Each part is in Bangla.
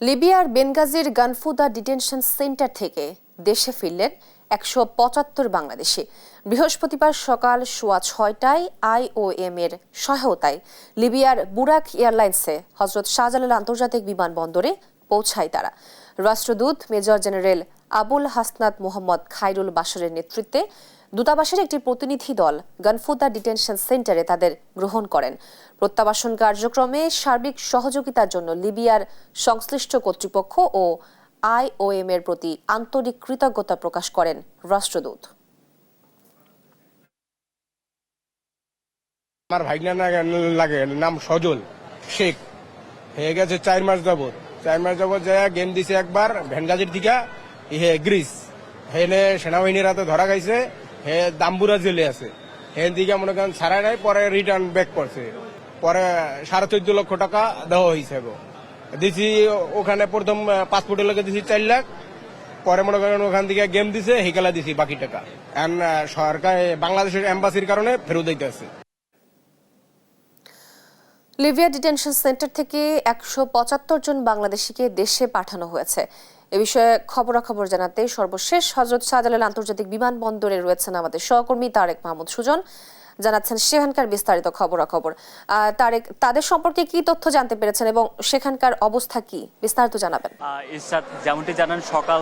লিবিয়ার বেনগাজির গানফুদা ডিটেনশন সেন্টার থেকে দেশে ফিরলেন ১৭৫ বাংলাদেশি। বৃহস্পতিবার সকাল ৬:৩০টায় IOM এর সহায়তায় লিবিয়ার বুরাক এয়ারলাইন্সে হজরত শাহজালাল আন্তর্জাতিক বিমানবন্দরে পৌঁছায় তারা। রাষ্ট্রদূত মেজর জেনারেল আবুল হাসনাত মোহাম্মদ খায়রুল বাশারের নেতৃত্বে দূতাবাসের একটি প্রতিনিধি দল গানফুদা ডিটেনশন সেন্টারে তাদের গ্রহণ করেন। প্রত্যাবাসন কার্যক্রমে সার্বিক সহযোগিতার জন্য লিবিয়ার সংশ্লিষ্ট কর্তৃপক্ষ ও IOM এর প্রতি আন্তরিক কৃতজ্ঞতা প্রকাশ করেন রাষ্ট্রদূত। আমার ভাইগনা লাগে নাম সজল শেখ, হয়ে গেছে 4 মাস যাবত। 4 মাস যাবত যায় গেম দিছে একবার ভেনগাজির দিকে গ্রিস, হেনে সেনাবাহিনীর হাতে ধরা খাইছে, হে দাম্বুরা জেলে আছে, হেন দিকে মনে করেন ছাড়াই নাই, পরে রিটার্ন ব্যাক করছে। পরে 14.5 লক্ষ টাকা দেওয়া হয়েছে দিছি। ওখানে প্রথম পাসপোর্টের লোকে দিছি 4 লাখ, পরে মনে করেন ওখান থেকে গেম দিছে হেকালা দিছি বাকি টাকা। সরকার বাংলাদেশের এম্বাসির কারণে ফেরত দিতে আছে। লিবিয়া ডিটেনশন সেন্টার থেকে ১৭৫ জন বাংলাদেশিকে দেশে পাঠানো হয়েছে। এ বিষয়ে খবরাখবর জানাতে সর্বশেষ হজরত শাহজালাল আন্তর্জাতিক বিমানবন্দরে রয়েছেন আমাদের সহকর্মী তারেক মাহমুদ সুজন, জানাচ্ছেন সেখানকার বিস্তারিত খবরাখবর। তারেক, তাদের সম্পর্কে কি তথ্য জানতে পেরেছেন এবং সেখানকার অবস্থা কি, বিস্তারিত জানাবেন। ইরশাদ, যেমনটি জানান, সকাল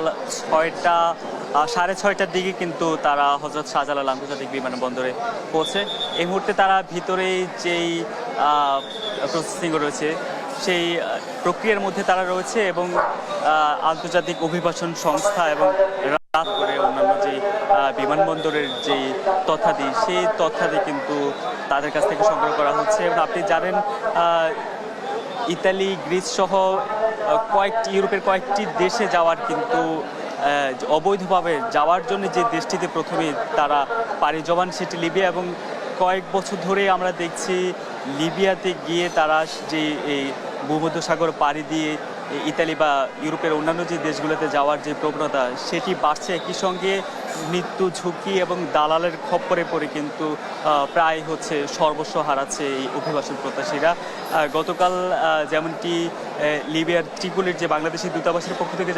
6:30টার দিকে কিন্তু তারা হজরত শাহজালাল আন্তর্জাতিক বিমানবন্দরে পৌঁছে। এই মুহূর্তে তারা ভিতরে যেই প্রসেসিং রয়েছে সেই প্রক্রিয়ার মধ্যে তারা রয়েছে এবং আন্তর্জাতিক অভিবাসন সংস্থা এবং রাত করে অন্যান্য যে বিমানবন্দরের যে তথ্যাদি, সেই তথ্যাদি কিন্তু তাদের কাছ থেকে সংগ্রহ করা হচ্ছে। এবং আপনি জানেন, ইতালি, গ্রিস সহ ইউরোপের কয়েকটি দেশে যাওয়ার কিন্তু অবৈধভাবে যাওয়ার জন্য যে দেশটিতে প্রথমে তারা পাড়ি জমান সেটি লিবিয়া, এবং কয়েক বছর ধরে আমরা দেখছি লিবিয়াতে গিয়ে তারা যে এই ভূমধ্যসাগর পাড়ি দিয়ে ইতালি বা ইউরোপের অন্যান্য যে দেশগুলোতে যাওয়ার যে প্রবণতা সেটি বাড়ছে। একই সঙ্গে মৃত্যু ঝুঁকি এবং দালালের খপ্পরে পড়ে কিন্তু প্রায় সর্বস্ব হারাচ্ছে এই অভিবাসন প্রত্যাশীরা। গতকাল যেমনটি লিবিয়ার ট্রিপলির যে বাংলাদেশি দূতাবাসের পক্ষ থেকে